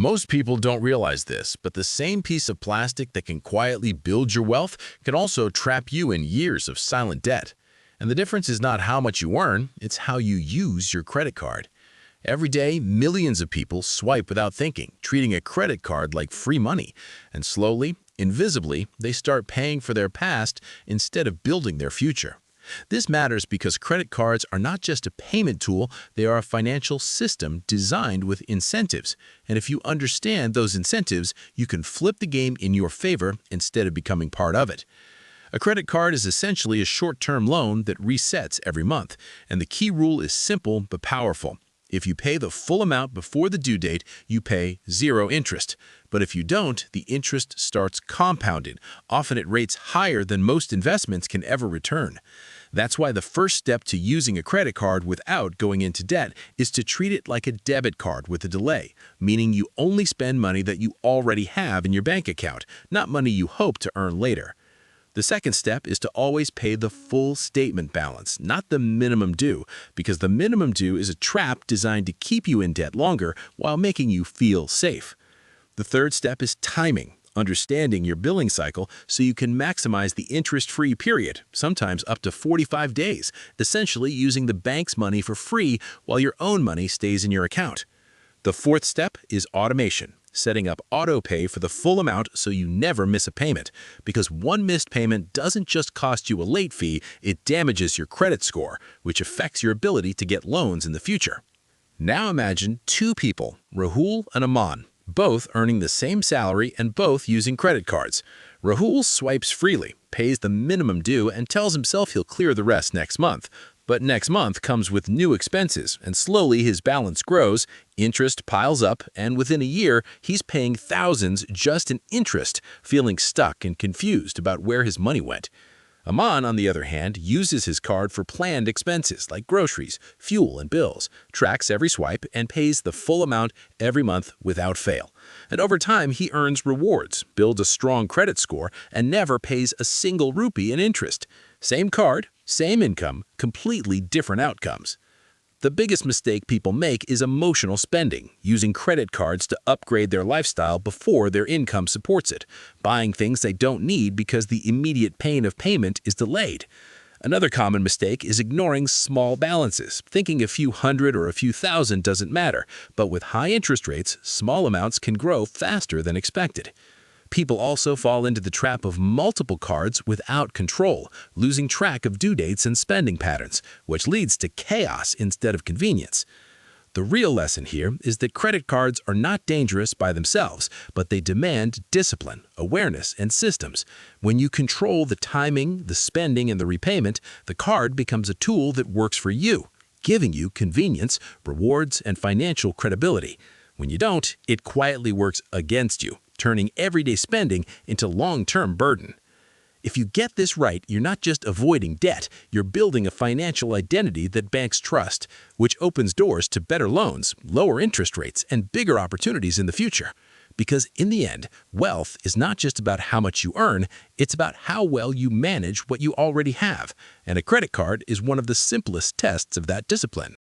Most people don't realize this, but the same piece of plastic that can quietly build your wealth can also trap you in years of silent debt. And the difference is not how much you earn, it's how you use your credit card. Every day, millions of people swipe without thinking, treating a credit card like free money. And slowly, invisibly, they start paying for their past instead of building their future. This matters because credit cards are not just a payment tool, they are a financial system designed with incentives. And if you understand those incentives, you can flip the game in your favor instead of becoming part of it. A credit card is essentially a short-term loan that resets every month, and the key rule is simple but powerful. If you pay the full amount before the due date, you pay zero interest. But if you don't, the interest starts compounding, often at rates higher than most investments can ever return. That's why the first step to using a credit card without going into debt is to treat it like a debit card with a delay, meaning you only spend money that you already have in your bank account, not money you hope to earn later. The second step is to always pay the full statement balance, not the minimum due, because the minimum due is a trap designed to keep you in debt longer while making you feel safe. The third step is timing, understanding your billing cycle so you can maximize the interest-free period, sometimes up to 45 days, essentially using the bank's money for free while your own money stays in your account. The fourth step is automation. Setting up auto pay for the full amount so you never miss a payment. Because one missed payment doesn't just cost you a late fee, it damages your credit score, which affects your ability to get loans in the future. Now imagine two people, Rahul and Aman, both earning the same salary and both using credit cards. Rahul swipes freely, pays the minimum due, and tells himself he'll clear the rest next month. But next month comes with new expenses, and slowly his balance grows, interest piles up, and within a year, he's paying thousands just in interest, feeling stuck and confused about where his money went. Aman, on the other hand, uses his card for planned expenses like groceries, fuel, and bills, tracks every swipe, and pays the full amount every month without fail. And over time, he earns rewards, builds a strong credit score, and never pays a single rupee in interest. Same card, same income, completely different outcomes. The biggest mistake people make is emotional spending, using credit cards to upgrade their lifestyle before their income supports it, buying things they don't need because the immediate pain of payment is delayed. Another common mistake is ignoring small balances, thinking a few hundred or a few thousand doesn't matter, but with high interest rates, small amounts can grow faster than expected. People also fall into the trap of multiple cards without control, losing track of due dates and spending patterns, which leads to chaos instead of convenience. The real lesson here is that credit cards are not dangerous by themselves, but they demand discipline, awareness, and systems. When you control the timing, the spending, and the repayment, the card becomes a tool that works for you, giving you convenience, rewards, and financial credibility. When you don't, it quietly works against you, turning everyday spending into long-term burden. If you get this right, you're not just avoiding debt, you're building a financial identity that banks trust, which opens doors to better loans, lower interest rates, and bigger opportunities in the future. Because in the end, wealth is not just about how much you earn, it's about how well you manage what you already have. And a credit card is one of the simplest tests of that discipline.